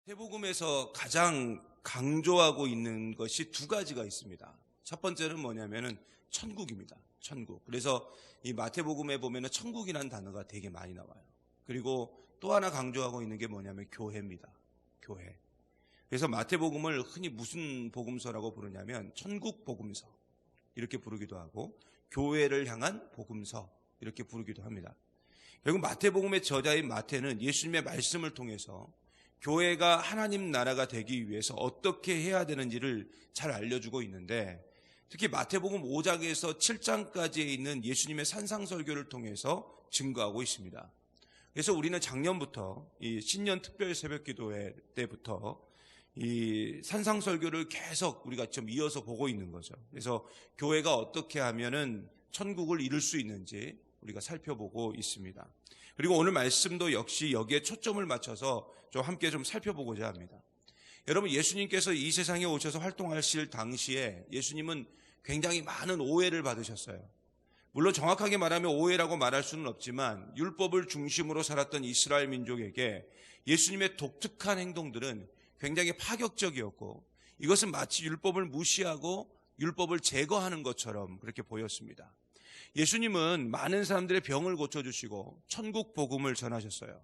마태복음에서 가장 강조하고 있는 것이 두 가지가 있습니다. 첫 번째는 뭐냐면은 천국입니다. 천국. 그래서 이 마태복음에 보면은 천국이라는 단어가 되게 많이 나와요. 그리고 또 하나 강조하고 있는 게 뭐냐면 교회입니다. 교회. 그래서 마태복음을 흔히 무슨 복음서라고 부르냐면 천국 복음서 이렇게 부르기도 하고 교회를 향한 복음서 이렇게 부르기도 합니다. 결국 마태복음의 저자인 마태는 예수님의 말씀을 통해서 교회가 하나님 나라가 되기 위해서 어떻게 해야 되는지를 잘 알려주고 있는데, 특히 마태복음 5장에서 7장까지에 있는 예수님의 산상설교를 통해서 증거하고 있습니다. 그래서 우리는 작년부터 이 신년 특별 새벽기도회 때부터 이 산상설교를 계속 우리가 좀 이어서 보고 있는 거죠. 그래서 교회가 어떻게 하면은 천국을 이룰 수 있는지 우리가 살펴보고 있습니다. 그리고 오늘 말씀도 역시 여기에 초점을 맞춰서 좀 함께 좀 살펴보고자 합니다. 여러분, 예수님께서 이 세상에 오셔서 활동하실 당시에 예수님은 굉장히 많은 오해를 받으셨어요. 물론 정확하게 말하면 오해라고 말할 수는 없지만 율법을 중심으로 살았던 이스라엘 민족에게 예수님의 독특한 행동들은 굉장히 파격적이었고, 이것은 마치 율법을 무시하고 율법을 제거하는 것처럼 그렇게 보였습니다. 예수님은 많은 사람들의 병을 고쳐주시고 천국 복음을 전하셨어요.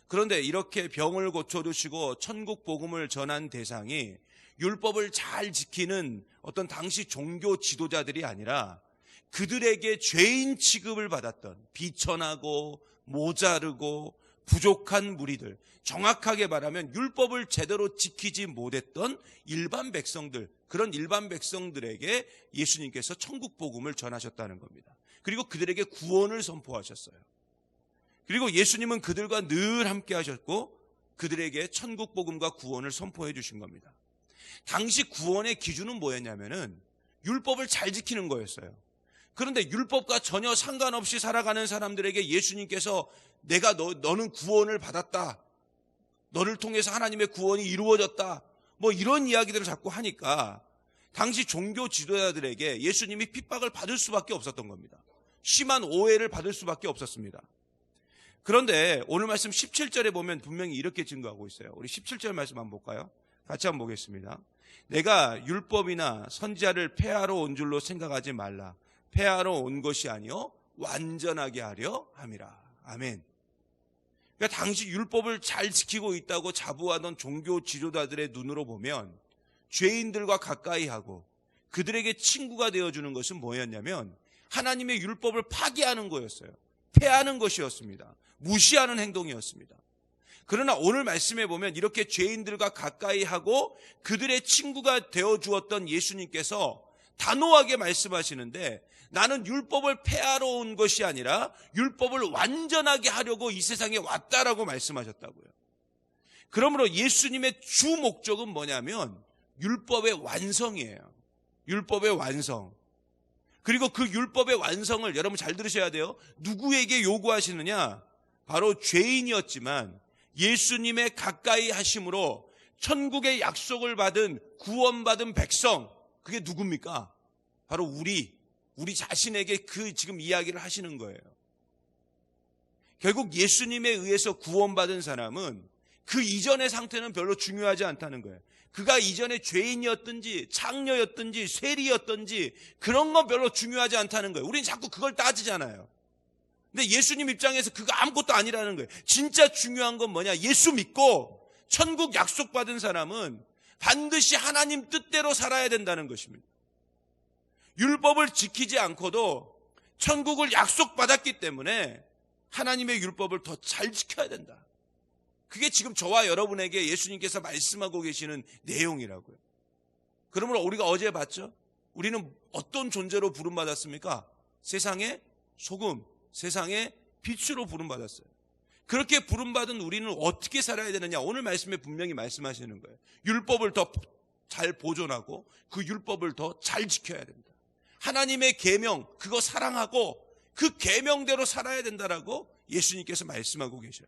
그런데 이렇게 병을 고쳐주시고 천국 복음을 전한 대상이 율법을 잘 지키는 어떤 당시 종교 지도자들이 아니라 그들에게 죄인 취급을 받았던 비천하고 모자르고 부족한 무리들, 정확하게 말하면 율법을 제대로 지키지 못했던 일반 백성들, 그런 일반 백성들에게 예수님께서 천국 복음을 전하셨다는 겁니다. 그리고 그들에게 구원을 선포하셨어요. 그리고 예수님은 그들과 늘 함께 하셨고 그들에게 천국 복음과 구원을 선포해 주신 겁니다. 당시 구원의 기준은 뭐였냐면은 율법을 잘 지키는 거였어요. 그런데 율법과 전혀 상관없이 살아가는 사람들에게 예수님께서 내가 너는 구원을 받았다, 너를 통해서 하나님의 구원이 이루어졌다, 뭐 이런 이야기들을 자꾸 하니까 당시 종교 지도자들에게 예수님이 핍박을 받을 수밖에 없었던 겁니다. 심한 오해를 받을 수밖에 없었습니다. 그런데 오늘 말씀 17절에 보면 분명히 이렇게 증거하고 있어요. 우리 17절 말씀 한번 볼까요? 같이 한번 보겠습니다. 내가 율법이나 선지자를 폐하러 온 줄로 생각하지 말라. 폐하러 온 것이 아니요 완전하게 하려 함이라. 아멘. 그러니까 당시 율법을 잘 지키고 있다고 자부하던 종교 지도자들의 눈으로 보면 죄인들과 가까이 하고 그들에게 친구가 되어주는 것은 뭐였냐면 하나님의 율법을 파기하는 거였어요. 폐하는 것이었습니다. 무시하는 행동이었습니다. 그러나 오늘 말씀에 보면 이렇게 죄인들과 가까이 하고 그들의 친구가 되어주었던 예수님께서 단호하게 말씀하시는데, 나는 율법을 폐하러 온 것이 아니라 율법을 완전하게 하려고 이 세상에 왔다라고 말씀하셨다고요. 그러므로 예수님의 주 목적은 뭐냐면 율법의 완성이에요. 율법의 완성. 그리고 그 율법의 완성을 여러분 잘 들으셔야 돼요. 누구에게 요구하시느냐? 바로 죄인이었지만 예수님의 가까이 하심으로 천국의 약속을 받은 구원받은 백성, 그게 누굽니까? 바로 우리 자신에게 그 지금 이야기를 하시는 거예요. 결국 예수님에 의해서 구원받은 사람은 그 이전의 상태는 별로 중요하지 않다는 거예요. 그가 이전에 죄인이었든지 창녀였든지 세리였든지 그런 건 별로 중요하지 않다는 거예요. 우리는 자꾸 그걸 따지잖아요. 근데 예수님 입장에서 그거 아무것도 아니라는 거예요. 진짜 중요한 건 뭐냐? 예수 믿고 천국 약속받은 사람은 반드시 하나님 뜻대로 살아야 된다는 것입니다. 율법을 지키지 않고도 천국을 약속받았기 때문에 하나님의 율법을 더 잘 지켜야 된다. 그게 지금 저와 여러분에게 예수님께서 말씀하고 계시는 내용이라고요. 그러므로 우리가 어제 봤죠? 우리는 어떤 존재로 부름받았습니까? 세상의 소금, 세상의 빛으로 부름받았어요. 그렇게 부름받은 우리는 어떻게 살아야 되느냐? 오늘 말씀에 분명히 말씀하시는 거예요. 율법을 더 잘 보존하고 그 율법을 더 잘 지켜야 된다. 하나님의 계명, 그거 사랑하고 그 계명대로 살아야 된다라고 예수님께서 말씀하고 계셔요.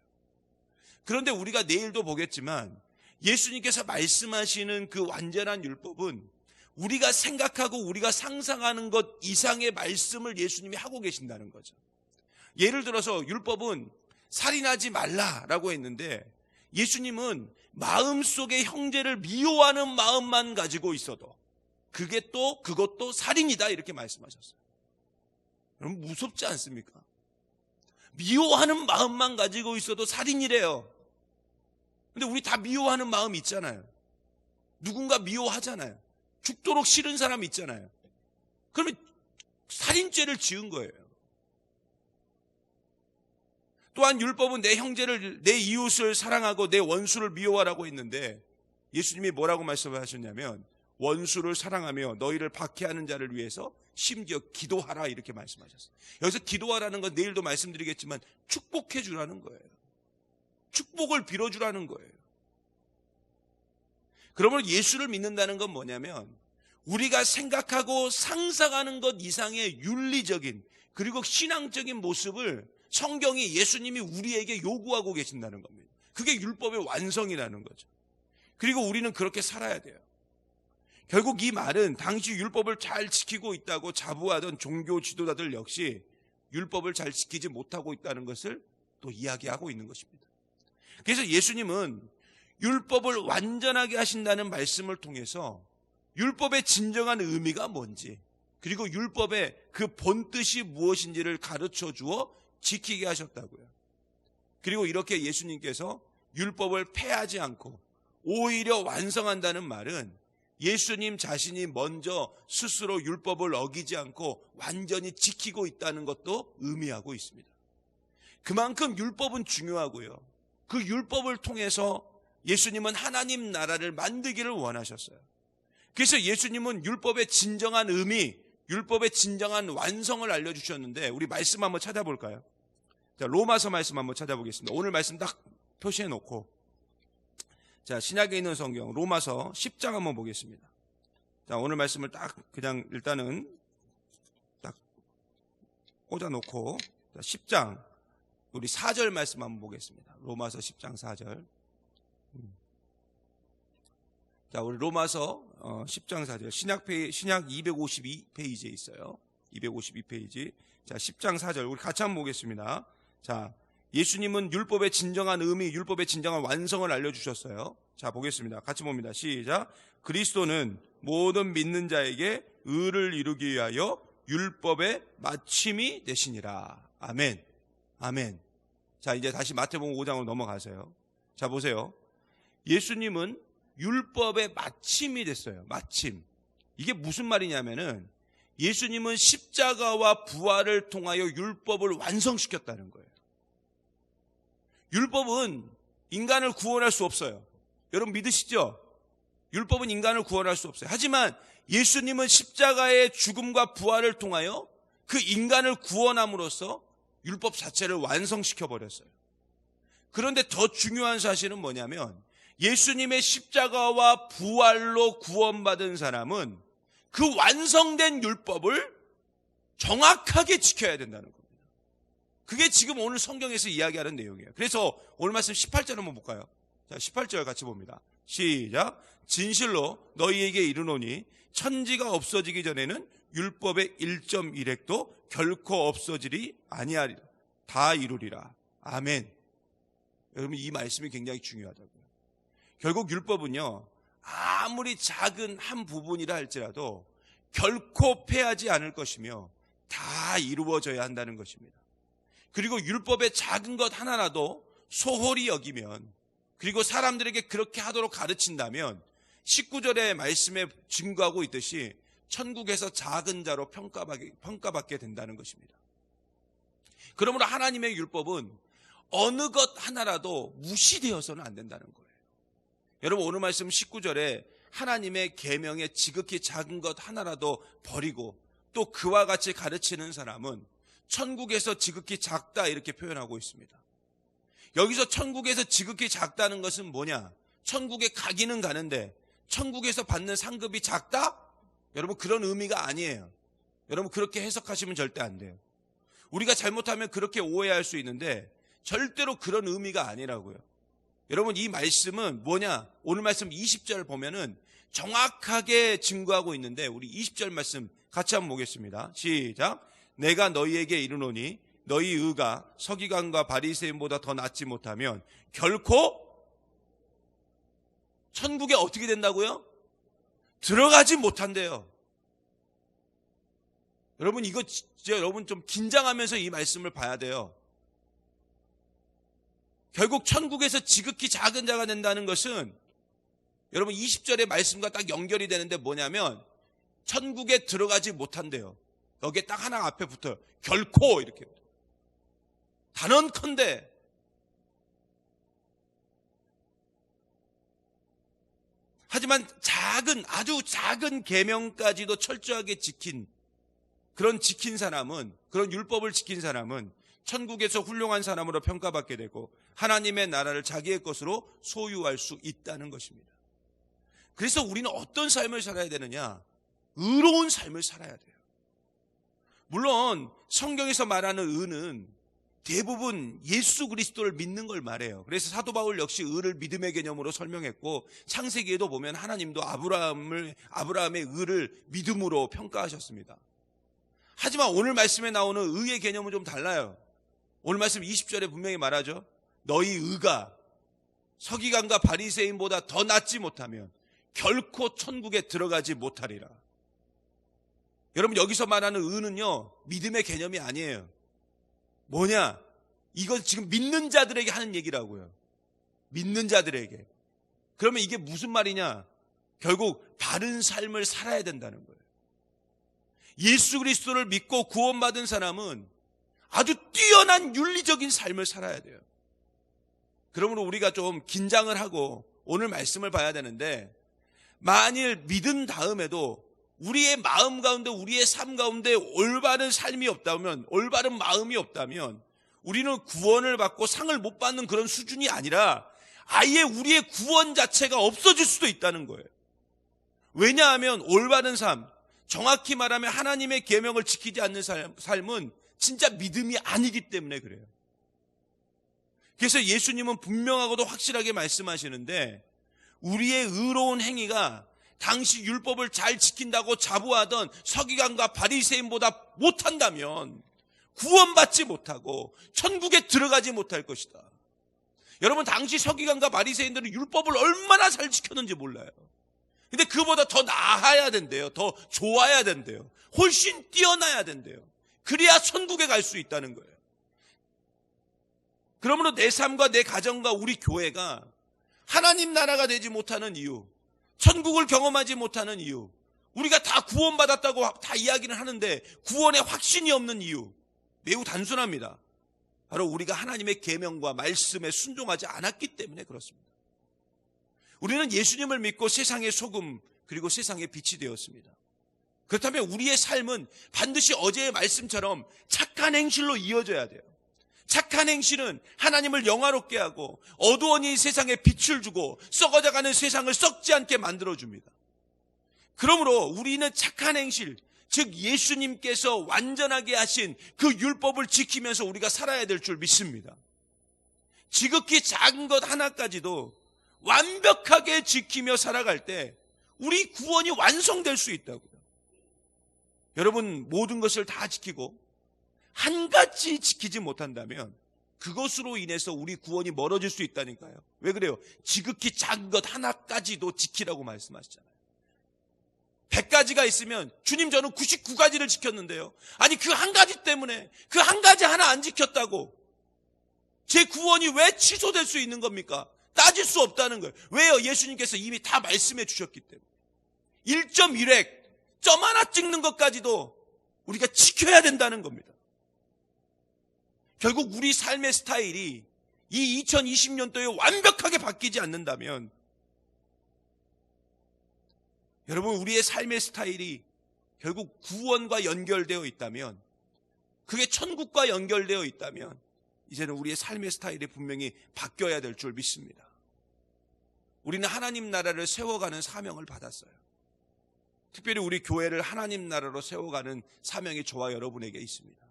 그런데 우리가 내일도 보겠지만 예수님께서 말씀하시는 그 완전한 율법은 우리가 생각하고 우리가 상상하는 것 이상의 말씀을 예수님이 하고 계신다는 거죠. 예를 들어서 율법은 살인하지 말라라고 했는데 예수님은 마음속에 형제를 미워하는 마음만 가지고 있어도 그것도 살인이다 이렇게 말씀하셨어요. 여러분 무섭지 않습니까? 미워하는 마음만 가지고 있어도 살인이래요. 근데 우리 다 미워하는 마음 있잖아요. 누군가 미워하잖아요. 죽도록 싫은 사람 있잖아요. 그러면 살인죄를 지은 거예요. 또한 율법은 내 형제를, 내 이웃을 사랑하고 내 원수를 미워하라고 했는데 예수님이 뭐라고 말씀하셨냐면 원수를 사랑하며 너희를 박해하는 자를 위해서 심지어 기도하라 이렇게 말씀하셨어요. 여기서 기도하라는 건 내일도 말씀드리겠지만 축복해 주라는 거예요. 축복을 빌어주라는 거예요. 그러면 예수를 믿는다는 건 뭐냐면 우리가 생각하고 상상하는 것 이상의 윤리적인 그리고 신앙적인 모습을 성경이 예수님이 우리에게 요구하고 계신다는 겁니다. 그게 율법의 완성이라는 거죠. 그리고 우리는 그렇게 살아야 돼요. 결국 이 말은 당시 율법을 잘 지키고 있다고 자부하던 종교 지도자들 역시 율법을 잘 지키지 못하고 있다는 것을 또 이야기하고 있는 것입니다. 그래서 예수님은 율법을 완전하게 하신다는 말씀을 통해서 율법의 진정한 의미가 뭔지 그리고 율법의 그 본뜻이 무엇인지를 가르쳐 주어 지키게 하셨다고요. 그리고 이렇게 예수님께서 율법을 폐하지 않고 오히려 완성한다는 말은 예수님 자신이 먼저 스스로 율법을 어기지 않고 완전히 지키고 있다는 것도 의미하고 있습니다. 그만큼 율법은 중요하고요. 그 율법을 통해서 예수님은 하나님 나라를 만들기를 원하셨어요. 그래서 예수님은 율법의 진정한 의미, 율법의 진정한 완성을 알려주셨는데 우리 말씀 한번 찾아볼까요? 자, 로마서 말씀 한번 찾아보겠습니다. 오늘 말씀 딱 표시해 놓고 자, 신약에 있는 성경 로마서 10장 한번 보겠습니다. 자, 오늘 말씀을 딱 그냥 일단은 딱 꽂아 놓고 10장 우리 4절 말씀 한번 보겠습니다. 로마서 10장 4절. 자, 우리 로마서 10장 4절. 신약 252페이지에 있어요. 252페이지. 자, 10장 4절. 우리 같이 한번 보겠습니다. 자, 예수님은 율법의 진정한 의미, 율법의 진정한 완성을 알려주셨어요. 자, 보겠습니다. 같이 봅니다. 시작. 그리스도는 모든 믿는 자에게 의를 이루기 위하여 율법의 마침이 되시니라. 아멘. 아멘. 자, 이제 다시 마태복음 5장으로 넘어가세요. 자, 보세요. 예수님은 율법의 마침이 됐어요. 마침. 이게 무슨 말이냐면은 예수님은 십자가와 부활을 통하여 율법을 완성시켰다는 거예요. 율법은 인간을 구원할 수 없어요. 여러분 믿으시죠? 율법은 인간을 구원할 수 없어요. 하지만 예수님은 십자가의 죽음과 부활을 통하여 그 인간을 구원함으로써 율법 자체를 완성시켜버렸어요. 그런데 더 중요한 사실은 뭐냐면 예수님의 십자가와 부활로 구원받은 사람은 그 완성된 율법을 정확하게 지켜야 된다는 겁니다. 그게 지금 오늘 성경에서 이야기하는 내용이에요. 그래서 오늘 말씀 18절 한번 볼까요? 자, 18절 같이 봅니다. 시작. 진실로 너희에게 이르노니 천지가 없어지기 전에는 율법의 1.1획도 결코 없어지리 아니하리라. 다 이루리라. 아멘. 여러분 이 말씀이 굉장히 중요하다고요. 결국 율법은요. 아무리 작은 한 부분이라 할지라도 결코 패하지 않을 것이며 다 이루어져야 한다는 것입니다. 그리고 율법의 작은 것 하나라도 소홀히 여기면 그리고 사람들에게 그렇게 하도록 가르친다면 19절의 말씀에 증거하고 있듯이 천국에서 작은 자로 평가받게 된다는 것입니다. 그러므로 하나님의 율법은 어느 것 하나라도 무시되어서는 안 된다는 거예요. 여러분 오늘 말씀 19절에 하나님의 계명에 지극히 작은 것 하나라도 버리고 또 그와 같이 가르치는 사람은 천국에서 지극히 작다 이렇게 표현하고 있습니다. 여기서 천국에서 지극히 작다는 것은 뭐냐? 천국에 가기는 가는데 천국에서 받는 상급이 작다? 여러분 그런 의미가 아니에요. 여러분 그렇게 해석하시면 절대 안 돼요. 우리가 잘못하면 그렇게 오해할 수 있는데 절대로 그런 의미가 아니라고요. 여러분 이 말씀은 뭐냐? 오늘 말씀 20절 보면은 정확하게 증거하고 있는데 우리 20절 말씀 같이 한번 보겠습니다. 시작. 내가 너희에게 이르노니 너희 의가 서기관과 바리새인보다 더 낫지 못하면 결코 천국에 어떻게 된다고요? 들어가지 못한대요. 여러분 이거 진짜 여러분 좀 긴장하면서 이 말씀을 봐야 돼요. 결국 천국에서 지극히 작은 자가 된다는 것은 여러분 20절의 말씀과 딱 연결이 되는데 뭐냐면 천국에 들어가지 못한대요. 여기에 딱 하나 앞에 붙어요. 결코 이렇게. 단언컨대 하지만 아주 작은 계명까지도 철저하게 지킨 사람은, 그런 율법을 지킨 사람은 천국에서 훌륭한 사람으로 평가받게 되고 하나님의 나라를 자기의 것으로 소유할 수 있다는 것입니다. 그래서 우리는 어떤 삶을 살아야 되느냐? 의로운 삶을 살아야 돼요. 물론 성경에서 말하는 의는 대부분 예수 그리스도를 믿는 걸 말해요. 그래서 사도 바울 역시 의를 믿음의 개념으로 설명했고 창세기에도 보면 하나님도 아브라함의 의를 믿음으로 평가하셨습니다. 하지만 오늘 말씀에 나오는 의의 개념은 좀 달라요. 오늘 말씀 20절에 분명히 말하죠. 너희 의가 서기관과 바리새인보다 더 낫지 못하면 결코 천국에 들어가지 못하리라. 여러분 여기서 말하는 의는요 믿음의 개념이 아니에요. 뭐냐? 이건 지금 믿는 자들에게 하는 얘기라고요. 믿는 자들에게. 그러면 이게 무슨 말이냐? 결국 바른 삶을 살아야 된다는 거예요. 예수 그리스도를 믿고 구원받은 사람은 아주 뛰어난 윤리적인 삶을 살아야 돼요. 그러므로 우리가 좀 긴장을 하고 오늘 말씀을 봐야 되는데 만일 믿은 다음에도 우리의 마음 가운데 우리의 삶 가운데 올바른 삶이 없다면 올바른 마음이 없다면 우리는 구원을 받고 상을 못 받는 그런 수준이 아니라 아예 우리의 구원 자체가 없어질 수도 있다는 거예요. 왜냐하면 올바른 삶, 정확히 말하면 하나님의 계명을 지키지 않는 삶은 진짜 믿음이 아니기 때문에 그래요. 그래서 예수님은 분명하고도 확실하게 말씀하시는데 우리의 의로운 행위가 당시 율법을 잘 지킨다고 자부하던 서기관과 바리새인보다 못한다면 구원받지 못하고 천국에 들어가지 못할 것이다. 여러분 당시 서기관과 바리새인들은 율법을 얼마나 잘 지켰는지 몰라요. 근데 그보다 더 나아야 된대요. 더 좋아야 된대요. 훨씬 뛰어나야 된대요. 그래야 천국에 갈 수 있다는 거예요. 그러므로 내 삶과 내 가정과 우리 교회가 하나님 나라가 되지 못하는 이유, 천국을 경험하지 못하는 이유, 우리가 다 구원받았다고 다 이야기를 하는데 구원의 확신이 없는 이유 매우 단순합니다. 바로 우리가 하나님의 계명과 말씀에 순종하지 않았기 때문에 그렇습니다. 우리는 예수님을 믿고 세상의 소금 그리고 세상의 빛이 되었습니다. 그렇다면 우리의 삶은 반드시 어제의 말씀처럼 착한 행실로 이어져야 돼요. 착한 행실은 하나님을 영화롭게 하고 어두운 이 세상에 빛을 주고 썩어져가는 세상을 썩지 않게 만들어줍니다. 그러므로 우리는 착한 행실, 즉 예수님께서 완전하게 하신 그 율법을 지키면서 우리가 살아야 될 줄 믿습니다. 지극히 작은 것 하나까지도 완벽하게 지키며 살아갈 때 우리 구원이 완성될 수 있다고요. 여러분 모든 것을 다 지키고 한 가지 지키지 못한다면 그것으로 인해서 우리 구원이 멀어질 수 있다니까요. 왜 그래요? 지극히 작은 것 하나까지도 지키라고 말씀하시잖아요. 100가지가 있으면 주님 저는 99가지를 지켰는데요. 아니 그 한 가지 때문에 그 한 가지 하나 안 지켰다고 제 구원이 왜 취소될 수 있는 겁니까? 따질 수 없다는 거예요. 왜요? 예수님께서 이미 다 말씀해 주셨기 때문에. 1.1획 점 하나 찍는 것까지도 우리가 지켜야 된다는 겁니다. 결국 우리 삶의 스타일이 이 2020년도에 완벽하게 바뀌지 않는다면 여러분 우리의 삶의 스타일이 결국 구원과 연결되어 있다면 그게 천국과 연결되어 있다면 이제는 우리의 삶의 스타일이 분명히 바뀌어야 될 줄 믿습니다. 우리는 하나님 나라를 세워가는 사명을 받았어요. 특별히 우리 교회를 하나님 나라로 세워가는 사명이 저와 여러분에게 있습니다.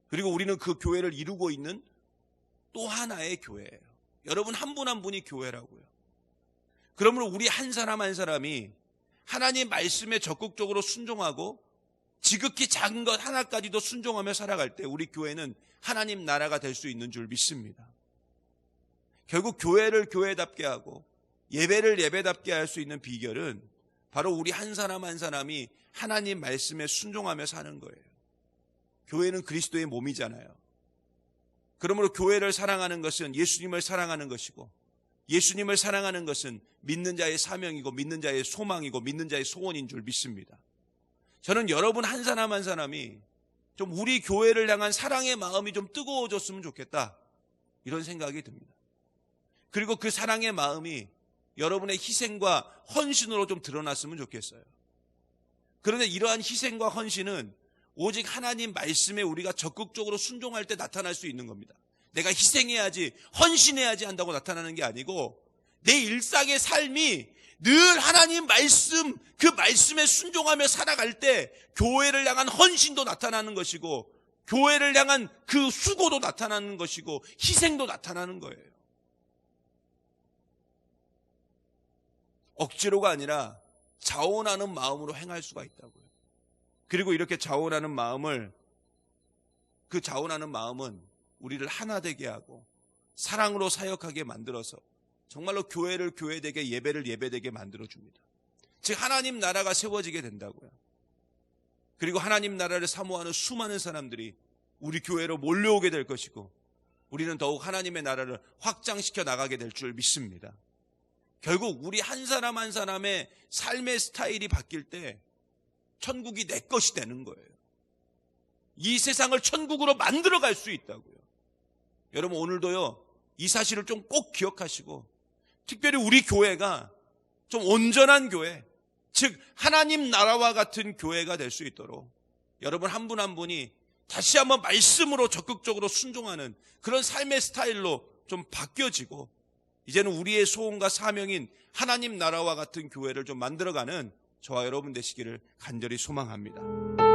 그리고 우리는 그 교회를 이루고 있는 또 하나의 교회예요. 여러분 한 분 한 분이 교회라고요. 그러므로 우리 한 사람 한 사람이 하나님 말씀에 적극적으로 순종하고 지극히 작은 것 하나까지도 순종하며 살아갈 때 우리 교회는 하나님 나라가 될 수 있는 줄 믿습니다. 결국 교회를 교회답게 하고 예배를 예배답게 할 수 있는 비결은 바로 우리 한 사람 한 사람이 하나님 말씀에 순종하며 사는 거예요. 교회는 그리스도의 몸이잖아요. 그러므로 교회를 사랑하는 것은 예수님을 사랑하는 것이고, 예수님을 사랑하는 것은 믿는 자의 사명이고 믿는 자의 소망이고 믿는 자의 소원인 줄 믿습니다. 저는 여러분 한 사람 한 사람이 좀 우리 교회를 향한 사랑의 마음이 좀 뜨거워졌으면 좋겠다, 이런 생각이 듭니다. 그리고 그 사랑의 마음이 여러분의 희생과 헌신으로 좀 드러났으면 좋겠어요. 그런데 이러한 희생과 헌신은 오직 하나님 말씀에 우리가 적극적으로 순종할 때 나타날 수 있는 겁니다. 내가 희생해야지, 헌신해야지 한다고 나타나는 게 아니고, 내 일상의 삶이 늘 하나님 말씀, 그 말씀에 순종하며 살아갈 때 교회를 향한 헌신도 나타나는 것이고, 교회를 향한 그 수고도 나타나는 것이고, 희생도 나타나는 거예요. 억지로가 아니라 자원하는 마음으로 행할 수가 있다고요. 그리고 이렇게 자원하는 마음은 우리를 하나 되게 하고 사랑으로 사역하게 만들어서 정말로 교회를 교회되게, 예배를 예배되게 만들어줍니다. 즉 하나님 나라가 세워지게 된다고요. 그리고 하나님 나라를 사모하는 수많은 사람들이 우리 교회로 몰려오게 될 것이고, 우리는 더욱 하나님의 나라를 확장시켜 나가게 될 줄 믿습니다. 결국 우리 한 사람 한 사람의 삶의 스타일이 바뀔 때 천국이 내 것이 되는 거예요. 이 세상을 천국으로 만들어갈 수 있다고요. 여러분 오늘도요, 이 사실을 좀 꼭 기억하시고, 특별히 우리 교회가 좀 온전한 교회, 즉 하나님 나라와 같은 교회가 될 수 있도록 여러분 한 분 한 분이 다시 한번 말씀으로 적극적으로 순종하는 그런 삶의 스타일로 좀 바뀌어지고, 이제는 우리의 소원과 사명인 하나님 나라와 같은 교회를 좀 만들어가는 저와 여러분 되시기를 간절히 소망합니다.